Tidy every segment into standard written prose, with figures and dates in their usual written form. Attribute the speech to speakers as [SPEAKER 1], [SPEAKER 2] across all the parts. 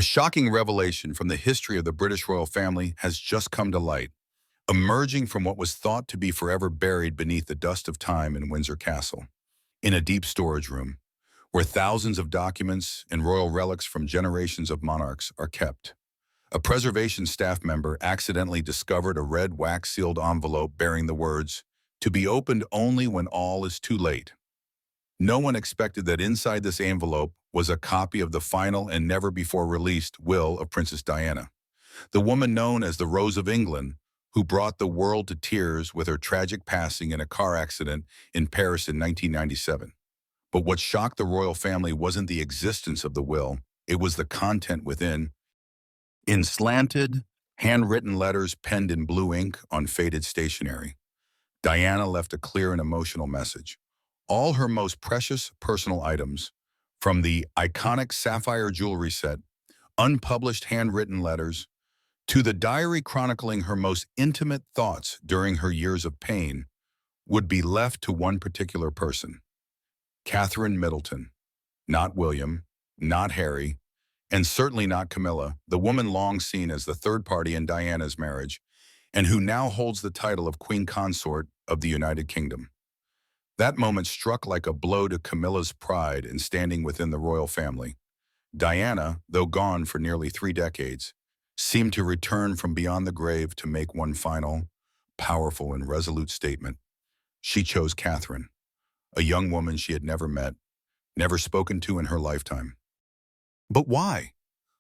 [SPEAKER 1] A shocking revelation from the history of the British royal family has just come to light, emerging from what was thought to be forever buried beneath the dust of time in Windsor Castle, in a deep storage room, where thousands of documents and royal relics from generations of monarchs are kept. A preservation staff member accidentally discovered a red wax-sealed envelope bearing the words, "To be opened only when all is too late." No one expected that inside this envelope was a copy of the final and never-before-released will of Princess Diana, the woman known as the Rose of England, who brought the world to tears with her tragic passing in a car accident in Paris in 1997. But what shocked the royal family wasn't the existence of the will, it was the content within. In slanted, handwritten letters penned in blue ink on faded stationery, Diana left a clear and emotional message. All her most precious personal items, from the iconic sapphire jewelry set, unpublished handwritten letters, to the diary chronicling her most intimate thoughts during her years of pain, would be left to one particular person, Catherine Middleton, not William, not Harry, and certainly not Camilla, the woman long seen as the third party in Diana's marriage, and who now holds the title of Queen Consort of the United Kingdom. That moment struck like a blow to Camilla's pride in standing within the royal family. Diana, though gone for nearly 3 decades, seemed to return from beyond the grave to make one final, powerful and resolute statement. She chose Catherine, a young woman she had never met, never spoken to in her lifetime. But why?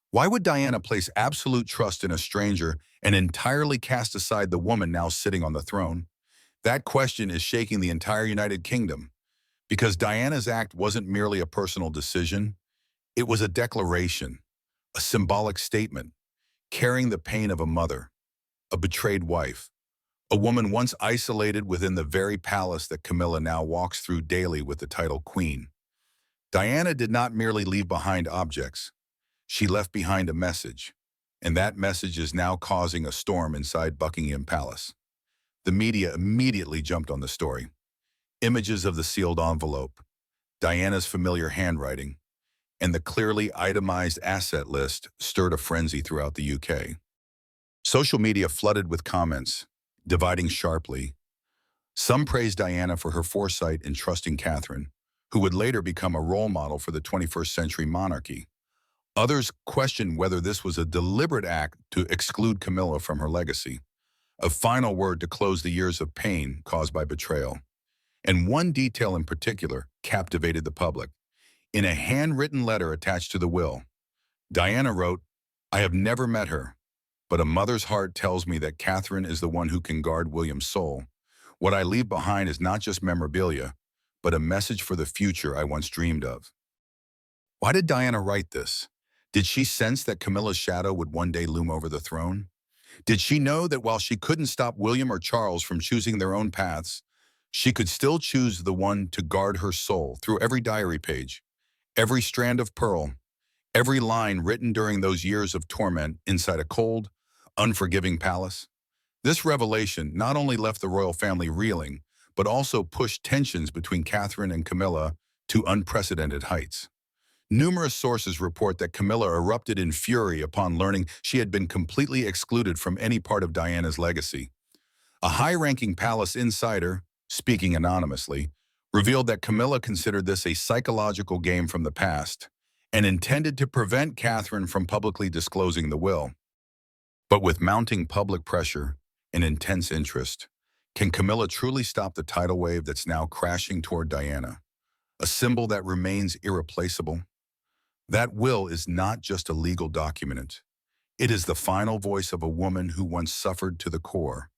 [SPEAKER 1] Why would Diana place absolute trust in a stranger and entirely cast aside the woman now sitting on the throne? That question is shaking the entire United Kingdom, because Diana's act wasn't merely a personal decision, it was a declaration, a symbolic statement, carrying the pain of a mother, a betrayed wife, a woman once isolated within the very palace that Camilla now walks through daily with the title Queen. Diana did not merely leave behind objects, she left behind a message, and that message is now causing a storm inside Buckingham Palace. The media immediately jumped on the story. Images of the sealed envelope, Diana's familiar handwriting, and the clearly itemized asset list stirred a frenzy throughout the UK. Social media flooded with comments, dividing sharply. Some praised Diana for her foresight in trusting Catherine, who would later become a role model for the 21st century monarchy. Others questioned whether this was a deliberate act to exclude Camilla from her legacy, a final word to close the years of pain caused by betrayal. And one detail in particular captivated the public. In a handwritten letter attached to the will, Diana wrote, "I have never met her, but a mother's heart tells me that Catherine is the one who can guard William's soul. What I leave behind is not just memorabilia, but a message for the future I once dreamed of." Why did Diana write this? Did she sense that Camilla's shadow would one day loom over the throne? Did she know that while she couldn't stop William or Charles from choosing their own paths, she could still choose the one to guard her soul through every diary page, every strand of pearl, every line written during those years of torment inside a cold, unforgiving palace? This revelation not only left the royal family reeling, but also pushed tensions between Catherine and Camilla to unprecedented heights. Numerous sources report that Camilla erupted in fury upon learning she had been completely excluded from any part of Diana's legacy. A high-ranking palace insider, speaking anonymously, revealed that Camilla considered this a psychological game from the past and intended to prevent Catherine from publicly disclosing the will. But with mounting public pressure and intense interest, can Camilla truly stop the tidal wave that's now crashing toward Diana, a symbol that remains irreplaceable? That will is not just a legal document. It is the final voice of a woman who once suffered to the core.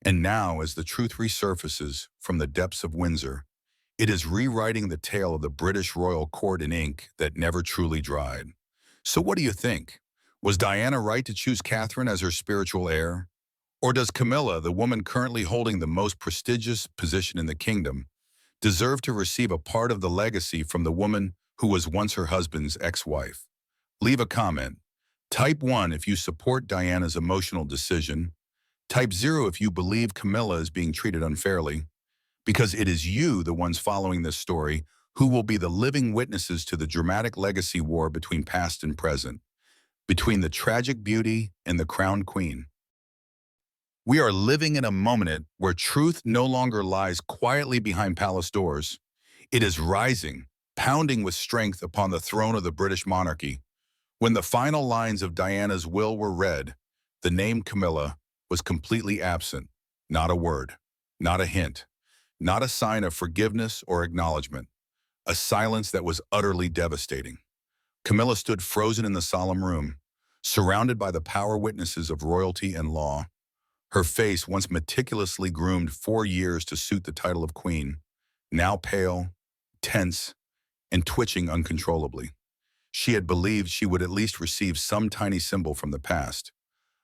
[SPEAKER 1] And now, as the truth resurfaces from the depths of Windsor, it is rewriting the tale of the British royal court in ink that never truly dried. So what do you think? Was Diana right to choose Catherine as her spiritual heir? Or does Camilla, the woman currently holding the most prestigious position in the kingdom, deserve to receive a part of the legacy from the woman who was once her husband's ex-wife? Leave a comment. Type 1 if you support Diana's emotional decision. Type 0 if you believe Camilla is being treated unfairly. Because it is you, the ones following this story, who will be the living witnesses to the dramatic legacy war between past and present. between the tragic beauty and the crowned queen. We are living in a moment where truth no longer lies quietly behind palace doors. It is rising, pounding with strength upon the throne of the British monarchy. When the final lines of Diana's will were read, the name Camilla was completely absent. Not a word, not a hint, not a sign of forgiveness or acknowledgement. A silence that was utterly devastating. Camilla stood frozen in the solemn room, surrounded by the power witnesses of royalty and law. Her face, once meticulously groomed 4 years to suit the title of queen, now pale, tense, and twitching uncontrollably. She had believed she would at least receive some tiny symbol from the past,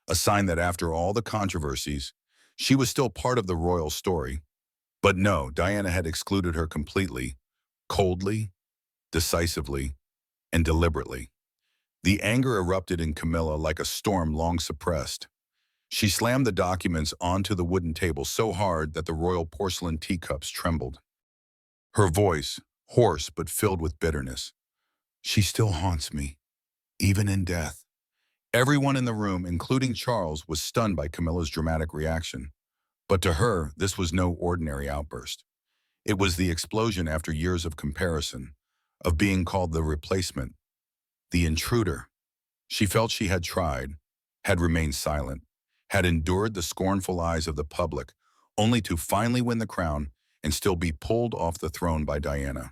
[SPEAKER 1] a sign that after all the controversies, she was still part of the royal story. But no, Diana had excluded her completely, coldly, decisively, and deliberately. The anger erupted in Camilla like a storm long suppressed. She slammed the documents onto the wooden table so hard that the royal porcelain teacups trembled. Her voice, hoarse but filled with bitterness. She still haunts me, even in death. Everyone in the room, including Charles, was stunned by Camilla's dramatic reaction. But to her, this was no ordinary outburst. It was the explosion after years of comparison, of being called the replacement, the intruder. She felt she had tried, had remained silent, had endured the scornful eyes of the public, only to finally win the crown and still be pulled off the throne by Diana.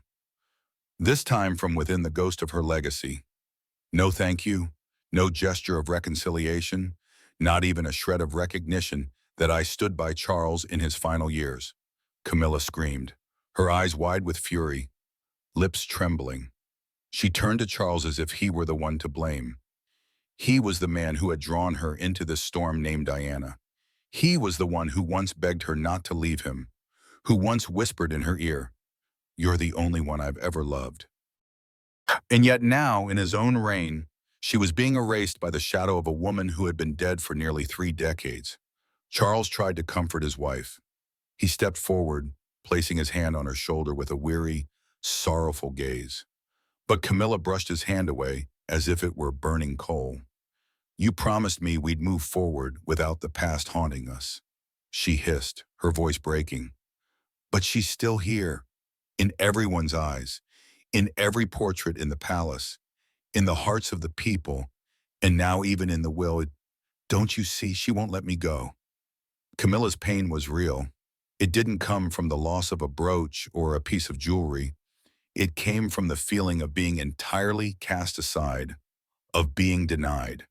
[SPEAKER 1] This time from within the ghost of her legacy. No thank you, no gesture of reconciliation, not even a shred of recognition that I stood by Charles in his final years. Camilla screamed, her eyes wide with fury, lips trembling. She turned to Charles as if he were the one to blame. He was the man who had drawn her into this storm named Diana. He was the one who once begged her not to leave him, who once whispered in her ear, "You're the only one I've ever loved." And yet now, in his own reign, she was being erased by the shadow of a woman who had been dead for nearly 3 decades. Charles tried to comfort his wife. He stepped forward, placing his hand on her shoulder with a weary, sorrowful gaze. But Camilla brushed his hand away as if it were burning coal. "You promised me we'd move forward without the past haunting us," she hissed, her voice breaking. "But she's still here, in everyone's eyes, in every portrait in the palace, in the hearts of the people, and now even in the will. Don't you see, she won't let me go." Camilla's pain was real. It didn't come from the loss of a brooch or a piece of jewelry. It came from the feeling of being entirely cast aside, of being denied,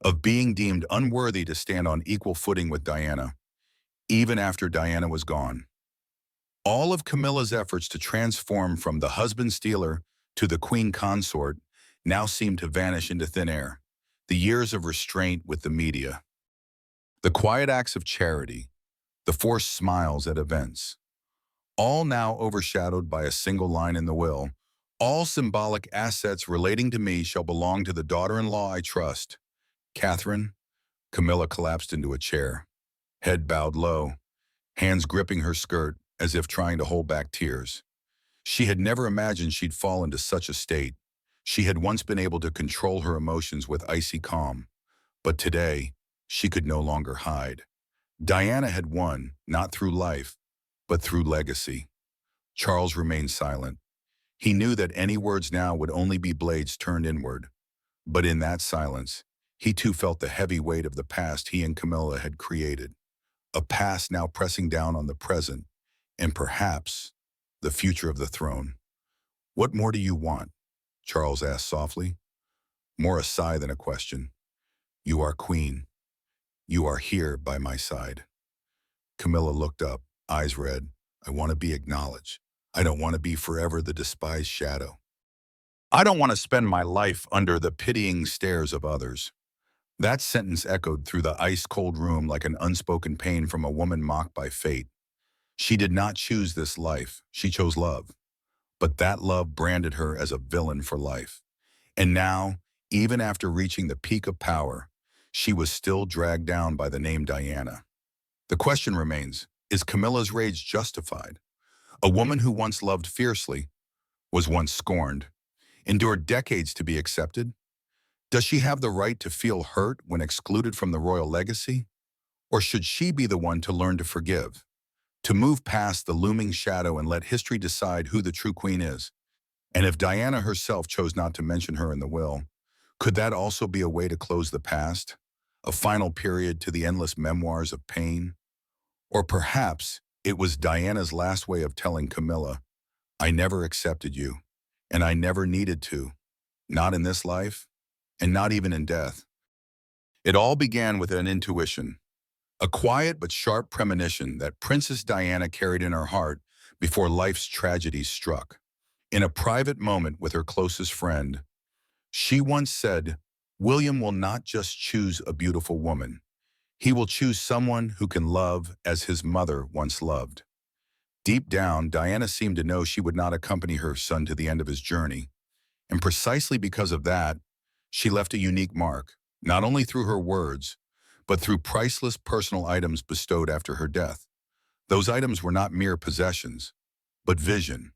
[SPEAKER 1] of being deemed unworthy to stand on equal footing with Diana, even after Diana was gone. All of Camilla's efforts to transform from the husband stealer to the queen consort now seemed to vanish into thin air. The years of restraint with the media, the quiet acts of charity, the forced smiles at events, all now overshadowed by a single line in the will. "All symbolic assets relating to me shall belong to the daughter-in-law I trust, Catherine." Camilla collapsed into a chair, head bowed low, hands gripping her skirt as if trying to hold back tears. She had never imagined she'd fall into such a state. She had once been able to control her emotions with icy calm, but today she could no longer hide. Diana had won, not through life, but through legacy. Charles remained silent. He knew that any words now would only be blades turned inward. But in that silence, he too felt the heavy weight of the past he and Camilla had created. A past now pressing down on the present, and perhaps the future of the throne. "What more do you want?" Charles asked softly, more a sigh than a question. "You are queen. You are here by my side." Camilla looked up, eyes red. "I want to be acknowledged. I don't want to be forever the despised shadow. I don't want to spend my life under the pitying stares of others." That sentence echoed through the ice-cold room like an unspoken pain from a woman mocked by fate. She did not choose this life. She chose love. But that love branded her as a villain for life. And now, even after reaching the peak of power, she was still dragged down by the name Diana. The question remains, is Camilla's rage justified? A woman who once loved fiercely, was once scorned, endured decades to be accepted, Does she have the right to feel hurt when excluded from the royal legacy? Or should she be the one to learn to forgive, to move past the looming shadow and let history decide who the true queen is? And if Diana herself chose not to mention her in the will, could that also be a way to close the past? A final period to the endless memoirs of pain? Or perhaps it was Diana's last way of telling Camilla, I never accepted you, and I never needed to, not in this life, and not even in death. It all began with an intuition, a quiet but sharp premonition that Princess Diana carried in her heart before life's tragedies struck. In a private moment with her closest friend, she once said, William will not just choose a beautiful woman. He will choose someone who can love as his mother once loved. Deep down, Diana seemed to know she would not accompany her son to the end of his journey. And precisely because of that, she left a unique mark, not only through her words, but through priceless personal items bestowed after her death. Those items were not mere possessions, but vision,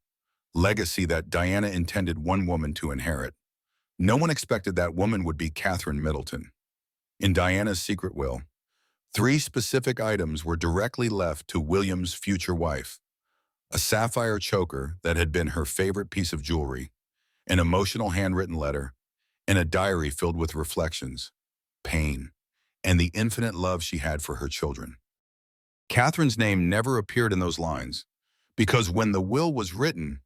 [SPEAKER 1] legacy that Diana intended one woman to inherit. No one expected that woman would be Catherine Middleton. In Diana's secret will, 3 specific items were directly left to William's future wife: a sapphire choker that had been her favorite piece of jewelry, an emotional handwritten letter, and a diary filled with reflections, pain, and the infinite love she had for her children. Catherine's name never appeared in those lines, because when the will was written,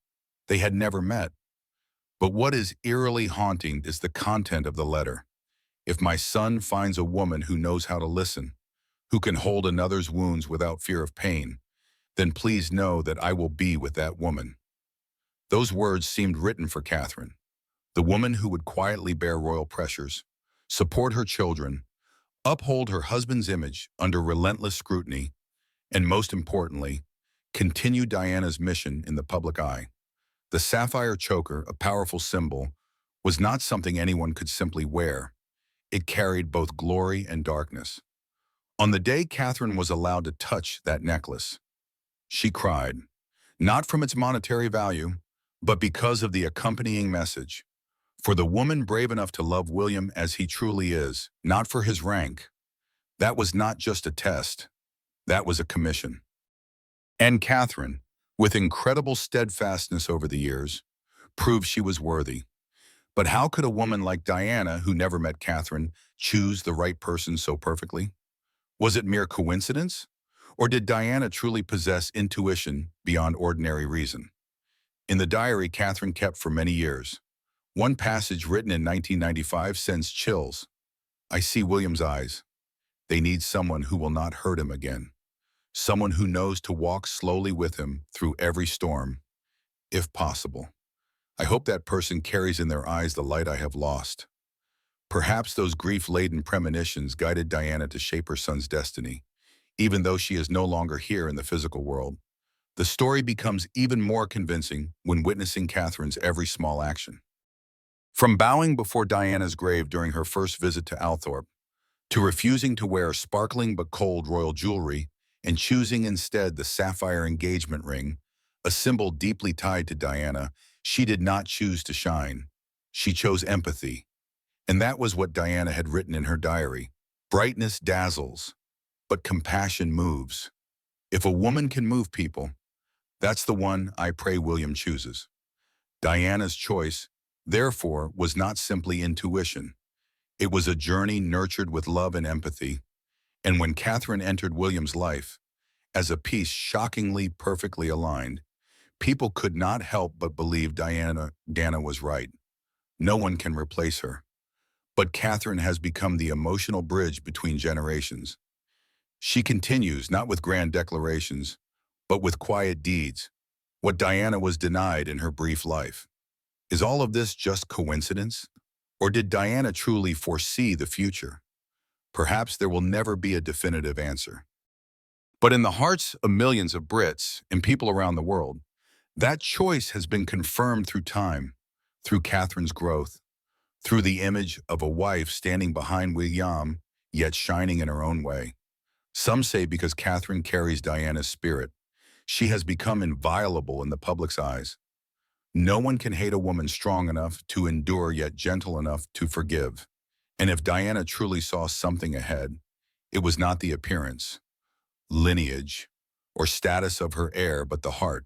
[SPEAKER 1] they had never met. But what is eerily haunting is the content of the letter. If my son finds a woman who knows how to listen, who can hold another's wounds without fear of pain, then please know that I will be with that woman. Those words seemed written for Catherine, the woman who would quietly bear royal pressures, support her children, uphold her husband's image under relentless scrutiny, and most importantly, continue Diana's mission in the public eye. The sapphire choker, a powerful symbol, was not something anyone could simply wear. It carried both glory and darkness. On the day Catherine was allowed to touch that necklace, she cried, not from its monetary value, but because of the accompanying message. For the woman brave enough to love William as he truly is, not for his rank. That was not just a test. That was a commission. And Catherine, with incredible steadfastness over the years, proved she was worthy. But how could a woman like Diana, who never met Catherine, choose the right person so perfectly? Was it mere coincidence? Or did Diana truly possess intuition beyond ordinary reason? In the diary Catherine kept for many years, one passage written in 1995 sends chills. I see William's eyes. They need someone who will not hurt him again. Someone who knows to walk slowly with him through every storm, if possible. I hope that person carries in their eyes the light I have lost. Perhaps those grief-laden premonitions guided Diana to shape her son's destiny. Even though she is no longer here in the physical world, the story becomes even more convincing when witnessing Catherine's every small action. From bowing before Diana's grave during her first visit to Althorpe, to refusing to wear sparkling but cold royal jewelry and choosing instead the sapphire engagement ring, a symbol deeply tied to Diana, she did not choose to shine. She chose empathy. And that was what Diana had written in her diary. Brightness dazzles, but compassion moves. If a woman can move people, that's the one I pray William chooses. Diana's choice, therefore, was not simply intuition. It was a journey nurtured with love and empathy. And when Catherine entered William's life, as a piece shockingly perfectly aligned, people could not help but believe Diana was right. No one can replace her. But Catherine has become the emotional bridge between generations. She continues, not with grand declarations, but with quiet deeds, what Diana was denied in her brief life. Is all of this just coincidence? Or did Diana truly foresee the future? Perhaps there will never be a definitive answer. But in the hearts of millions of Brits and people around the world, that choice has been confirmed through time, through Catherine's growth, through the image of a wife standing behind William, yet shining in her own way. Some say because Catherine carries Diana's spirit, she has become inviolable in the public's eyes. No one can hate a woman strong enough to endure yet gentle enough to forgive. And if Diana truly saw something ahead, it was not the appearance, lineage, or status of her heir, but the heart,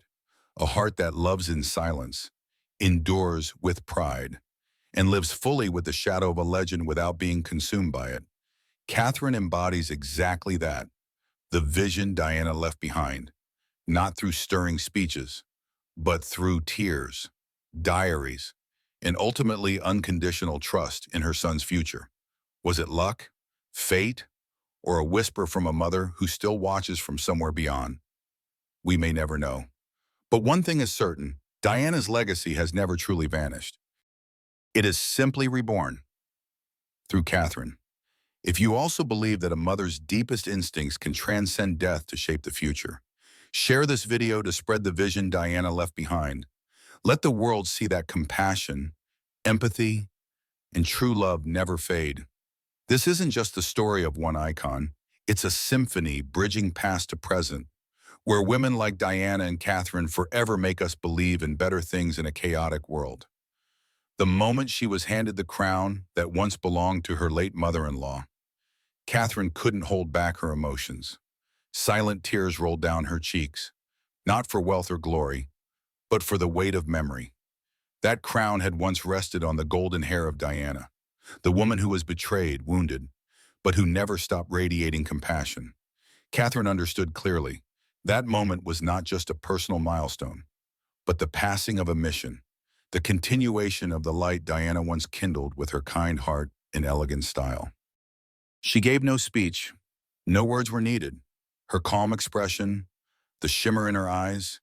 [SPEAKER 1] a heart that loves in silence, endures with pride, and lives fully with the shadow of a legend without being consumed by it. Catherine embodies exactly that, the vision Diana left behind, not through stirring speeches, but through tears, diaries, and ultimately unconditional trust in her son's future. Was it luck, fate, or a whisper from a mother who still watches from somewhere beyond? We may never know. But one thing is certain, Diana's legacy has never truly vanished. It is simply reborn through Catherine. If you also believe that a mother's deepest instincts can transcend death to shape the future, share this video to spread the vision Diana left behind. Let the world see that compassion, empathy, and true love never fade. This isn't just the story of one icon. It's a symphony bridging past to present, where women like Diana and Catherine forever make us believe in better things in a chaotic world. The moment she was handed the crown that once belonged to her late mother-in-law, Catherine couldn't hold back her emotions. Silent tears rolled down her cheeks, not for wealth or glory, but for the weight of memory. That crown had once rested on the golden hair of Diana, the woman who was betrayed, wounded, but who never stopped radiating compassion. Catherine understood clearly. That moment was not just a personal milestone, but the passing of a mission, the continuation of the light Diana once kindled with her kind heart and elegant style. She gave no speech. No words were needed. Her calm expression, the shimmer in her eyes,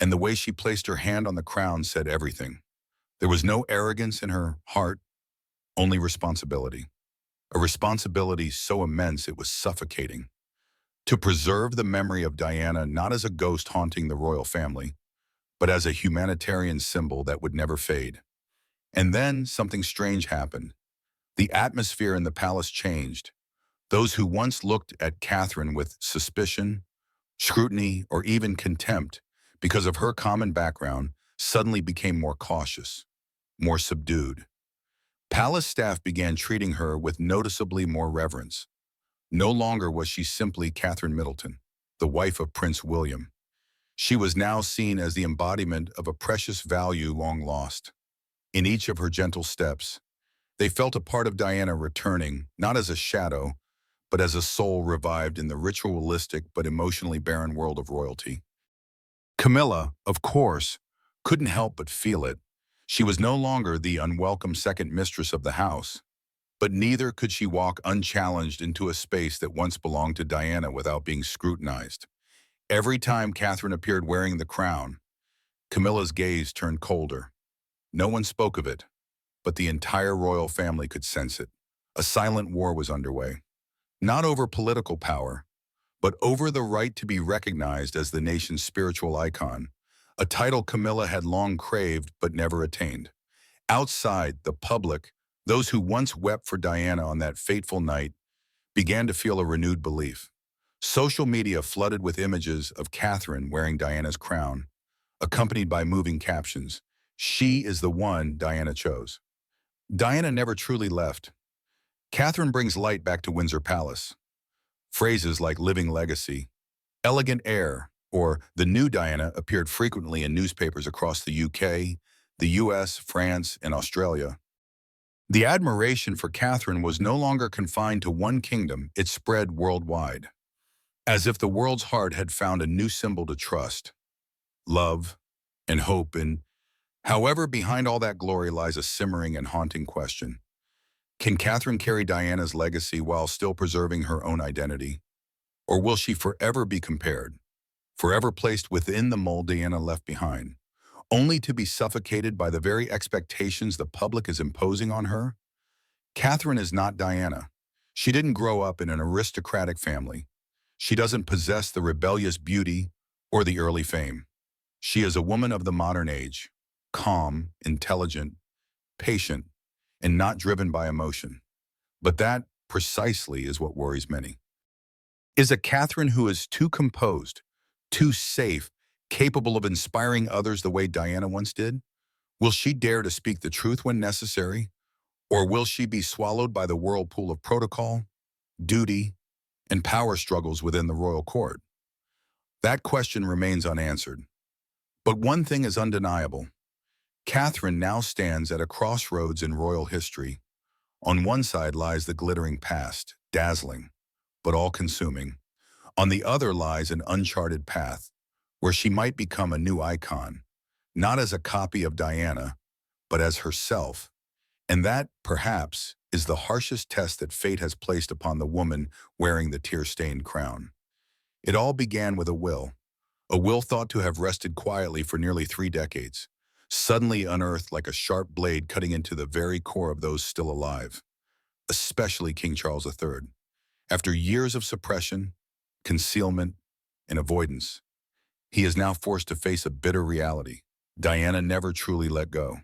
[SPEAKER 1] and the way she placed her hand on the crown said everything. There was no arrogance in her heart, only responsibility. A responsibility so immense it was suffocating. To preserve the memory of Diana not as a ghost haunting the royal family, but as a humanitarian symbol that would never fade. And then something strange happened. The atmosphere in the palace changed. Those who once looked at Catherine with suspicion, scrutiny, or even contempt because of her common background suddenly became more cautious, more subdued. Palace staff began treating her with noticeably more reverence. No longer was she simply Catherine Middleton, the wife of Prince William. She was now seen as the embodiment of a precious value long lost. In each of her gentle steps, they felt a part of Diana returning, not as a shadow, but as a soul revived in the ritualistic but emotionally barren world of royalty. Camilla, of course, couldn't help but feel it. She was no longer the unwelcome second mistress of the house, but neither could she walk unchallenged into a space that once belonged to Diana without being scrutinized. Every time Catherine appeared wearing the crown, Camilla's gaze turned colder. No one spoke of it, but the entire royal family could sense it. A silent war was underway, not over political power, but over the right to be recognized as the nation's spiritual icon, a title Camilla had long craved but never attained. Outside, the public, those who once wept for Diana on that fateful night, began to feel a renewed belief. Social media flooded with images of Catherine wearing Diana's crown, accompanied by moving captions. She is the one Diana chose. Diana never truly left. Catherine brings light back to Windsor Palace. Phrases like living legacy, elegant heir, or the new Diana appeared frequently in newspapers across the UK, the US, France, and Australia. The admiration for Catherine was no longer confined to one kingdom, it spread worldwide. As if the world's heart had found a new symbol to trust, love, and hope in. However, behind all that glory lies a simmering and haunting question. Can Catherine carry Diana's legacy while still preserving her own identity? Or will she forever be compared, forever placed within the mold Diana left behind, only to be suffocated by the very expectations the public is imposing on her? Catherine is not Diana. She didn't grow up in an aristocratic family. She doesn't possess the rebellious beauty or the early fame. She is a woman of the modern age, calm, intelligent, patient, and not driven by emotion. But that, precisely, is what worries many. Is a Catherine who is too composed, too safe, capable of inspiring others the way Diana once did? Will she dare to speak the truth when necessary? Or will she be swallowed by the whirlpool of protocol, duty, and power struggles within the royal court? That question remains unanswered. But one thing is undeniable. Catherine now stands at a crossroads in royal history. On one side lies the glittering past, dazzling, but all-consuming. On the other lies an uncharted path, where she might become a new icon, not as a copy of Diana, but as herself. And that, perhaps, is the harshest test that fate has placed upon the woman wearing the tear-stained crown. It all began with a will thought to have rested quietly for nearly 3 decades, suddenly unearthed like a sharp blade cutting into the very core of those still alive, especially King Charles III. After years of suppression, concealment, and avoidance, he is now forced to face a bitter reality. Diana never truly let go.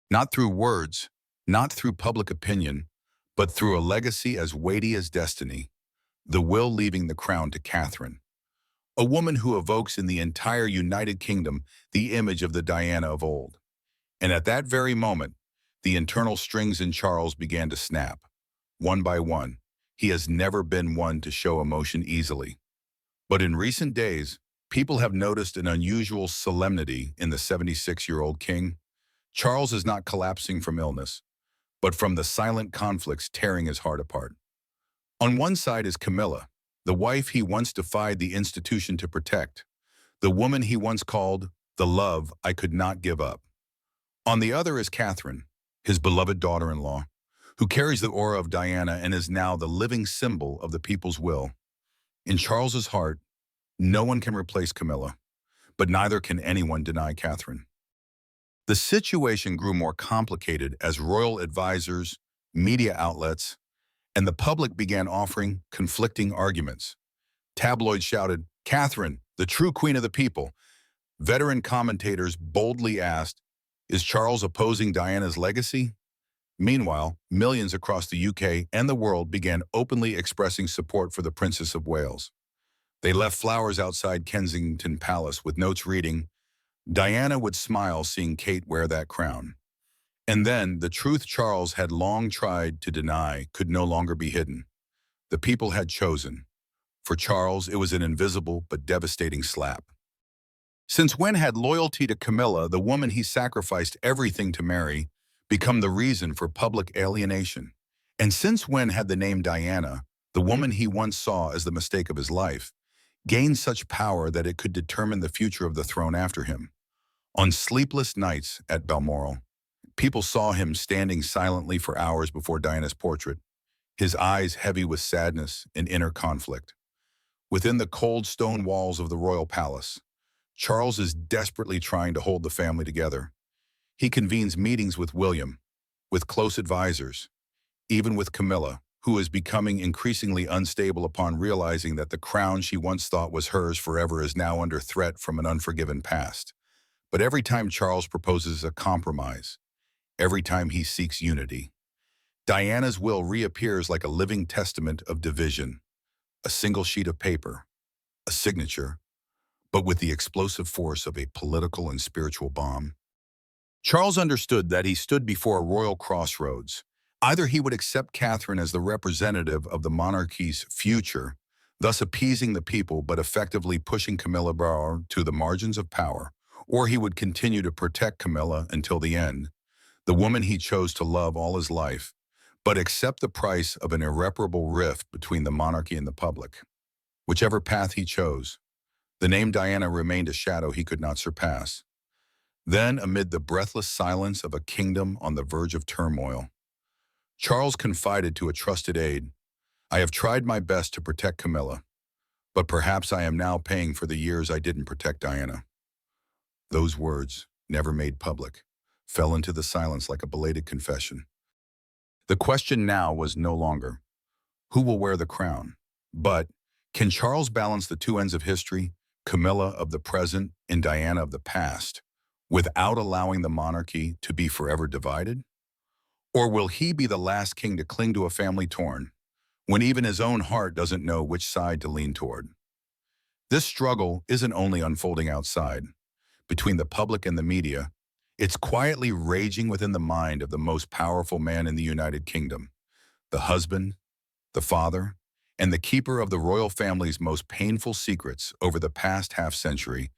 [SPEAKER 1] Not through words, not through public opinion, but through a legacy as weighty as destiny, the will leaving the crown to Catherine, a woman who evokes in the entire United Kingdom the image of the Diana of old. And at that very moment, the internal strings in Charles began to snap. One by one, he has never been one to show emotion easily. But in recent days, people have noticed an unusual solemnity in the 76-year-old king. Charles is not collapsing from illness, but from the silent conflicts tearing his heart apart. On one side is Camilla, the wife he once defied the institution to protect, the woman he once called the love I could not give up. On the other is Catherine, his beloved daughter-in-law, who carries the aura of Diana and is now the living symbol of the people's will. In Charles's heart, no one can replace Camilla, but neither can anyone deny Catherine. The situation grew more complicated as royal advisors, media outlets, and the public began offering conflicting arguments. Tabloids shouted, "Catherine, the true queen of the people." Veteran commentators boldly asked, "Is Charles opposing Diana's legacy?" Meanwhile, millions across the UK and the world began openly expressing support for the Princess of Wales. They left flowers outside Kensington Palace with notes reading, "Diana would smile seeing Kate wear that crown." And then, the truth Charles had long tried to deny could no longer be hidden. The people had chosen. For Charles, it was an invisible but devastating slap. Since when had loyalty to Camilla, the woman he sacrificed everything to marry, become the reason for public alienation? And since when had the name Diana, the woman he once saw as the mistake of his life, gained such power that it could determine the future of the throne after him? On sleepless nights at Balmoral, people saw him standing silently for hours before Diana's portrait, his eyes heavy with sadness and inner conflict. Within the cold stone walls of the royal palace, Charles is desperately trying to hold the family together. He convenes meetings with William, with close advisors, even with Camilla, who is becoming increasingly unstable upon realizing that the crown she once thought was hers forever is now under threat from an unforgiven past. But every time Charles proposes a compromise, every time he seeks unity, Diana's will reappears like a living testament of division, a single sheet of paper, a signature, but with the explosive force of a political and spiritual bomb. Charles understood that he stood before a royal crossroads. Either he would accept Catherine as the representative of the monarchy's future, thus appeasing the people but effectively pushing Camilla Bauer to the margins of power, or he would continue to protect Camilla until the end, the woman he chose to love all his life, but accept the price of an irreparable rift between the monarchy and the public. Whichever path he chose, the name Diana remained a shadow he could not surpass. Then, amid the breathless silence of a kingdom on the verge of turmoil, Charles confided to a trusted aide, "I have tried my best to protect Camilla, but perhaps I am now paying for the years I didn't protect Diana." Those words, never made public, fell into the silence like a belated confession. The question now was no longer, who will wear the crown? But, can Charles balance the two ends of history, Camilla of the present and Diana of the past, without allowing the monarchy to be forever divided? Or will he be the last king to cling to a family torn, when even his own heart doesn't know which side to lean toward? This struggle isn't only unfolding outside, between the public and the media, It's quietly raging within the mind of the most powerful man in the United Kingdom, the husband, the father, and the keeper of the royal family's most painful secrets over the past half-century,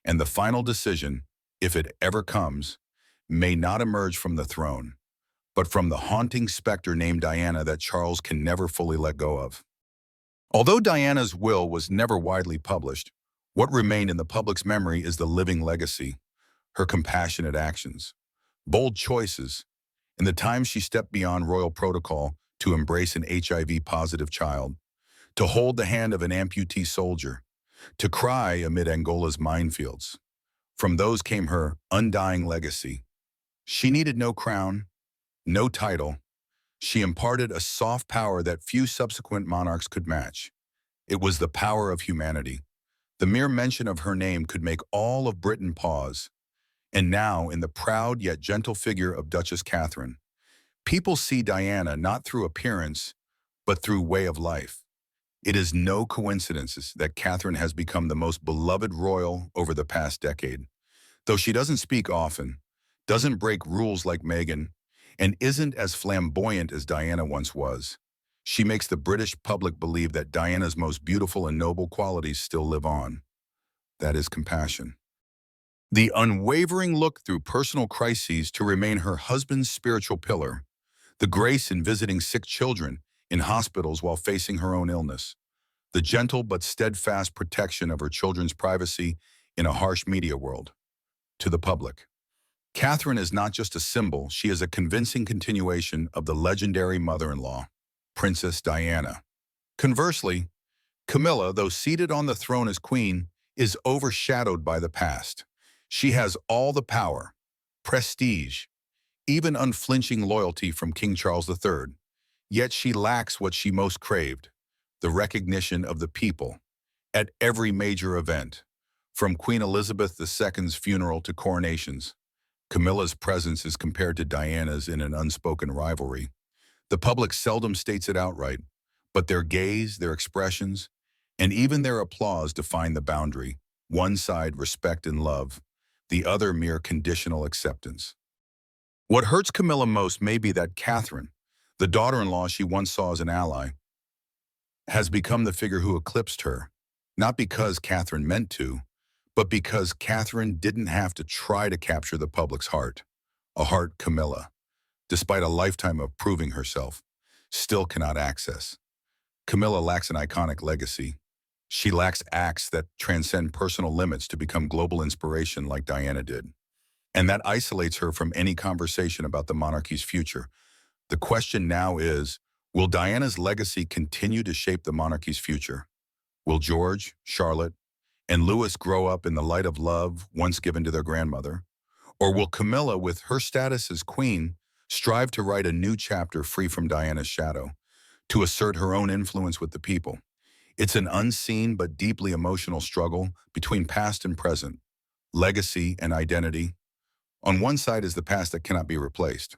[SPEAKER 1] and the final decision, if it ever comes, may not emerge from the throne, but from the haunting specter named Diana that Charles can never fully let go of. Although Diana's will was never widely published, what remained in the public's memory is the living legacy, her compassionate actions, bold choices, and the times she stepped beyond royal protocol to embrace an HIV-positive child, to hold the hand of an amputee soldier, to cry amid Angola's minefields. From those came her undying legacy. She needed no crown, no title. She imparted a soft power that few subsequent monarchs could match. It was the power of humanity. The mere mention of her name could make all of Britain pause. And now, in the proud yet gentle figure of Duchess Catherine, people see Diana not through appearance, but through way of life. It is no coincidence that Catherine has become the most beloved royal over the past decade. Though she doesn't speak often, doesn't break rules like Meghan, and isn't as flamboyant as Diana once was, she makes the British public believe that Diana's most beautiful and noble qualities still live on. That is compassion. The unwavering look through personal crises to remain her husband's spiritual pillar, the grace in visiting sick children in hospitals while facing her own illness, the gentle but steadfast protection of her children's privacy in a harsh media world. To the public, Catherine is not just a symbol, she is a convincing continuation of the legendary mother-in-law, Princess Diana. Conversely, Camilla, though seated on the throne as queen, is overshadowed by the past. She has all the power, prestige, even unflinching loyalty from King Charles III, yet she lacks what she most craved, the recognition of the people, at every major event, from Queen Elizabeth II's funeral to coronations. Camilla's presence is compared to Diana's in an unspoken rivalry. The public seldom states it outright, but their gaze, their expressions, and even their applause define the boundary. One side respect and love, the other mere conditional acceptance. What hurts Camilla most may be that Catherine, the daughter-in-law she once saw as an ally, has become the figure who eclipsed her, not because Catherine meant to, but because Catherine didn't have to try to capture the public's heart. A heart Camilla, despite a lifetime of proving herself, still cannot access. Camilla lacks an iconic legacy. She lacks acts that transcend personal limits to become global inspiration like Diana did. And that isolates her from any conversation about the monarchy's future. The question now is, will Diana's legacy continue to shape the monarchy's future? Will George, Charlotte, and Louis grow up in the light of love once given to their grandmother? Or will Camilla, with her status as queen, strive to write a new chapter free from Diana's shadow, to assert her own influence with the people? It's an unseen but deeply emotional struggle between past and present, legacy and identity. On one side is the past that cannot be replaced.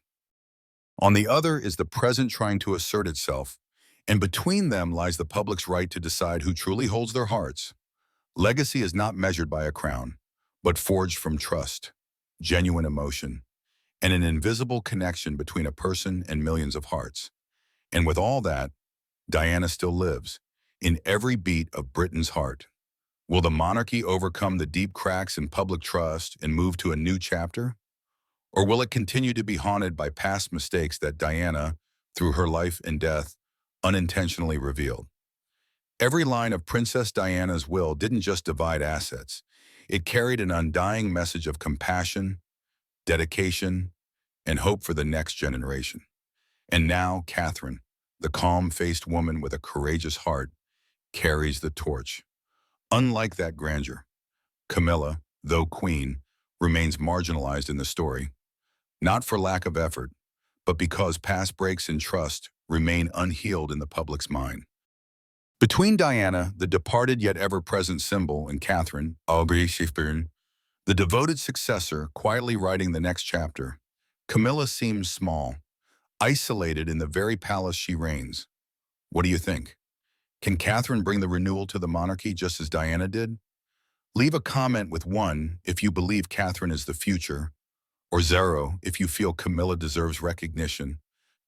[SPEAKER 1] On the other is the present trying to assert itself, and between them lies the public's right to decide who truly holds their hearts. Legacy is not measured by a crown, but forged from trust, genuine emotion, and an invisible connection between a person and millions of hearts. And with all that, Diana still lives, in every beat of Britain's heart. Will the monarchy overcome the deep cracks in public trust and move to a new chapter? Or will it continue to be haunted by past mistakes that Diana, through her life and death, unintentionally revealed? Every line of Princess Diana's will didn't just divide assets. It carried an undying message of compassion, dedication, and hope for the next generation. And now Catherine, the calm-faced woman with a courageous heart, carries the torch. Unlike that grandeur, Camilla, though queen, remains marginalized in the story, not for lack of effort, but because past breaks in trust remain unhealed in the public's mind. Between Diana, the departed yet ever-present symbol, and Catherine, the devoted successor quietly writing the next chapter, Camilla seems small, isolated in the very palace she reigns. What do you think? Can Catherine bring the renewal to the monarchy just as Diana did? Leave a comment with 1 if you believe Catherine is the future, or 0 if you feel Camilla deserves recognition.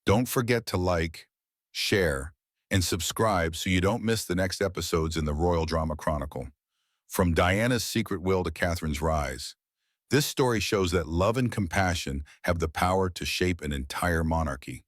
[SPEAKER 1] Don't forget to like, share, and subscribe so you don't miss the next episodes in the Royal Drama Chronicle. From Diana's secret will to Catherine's rise, this story shows that love and compassion have the power to shape an entire monarchy.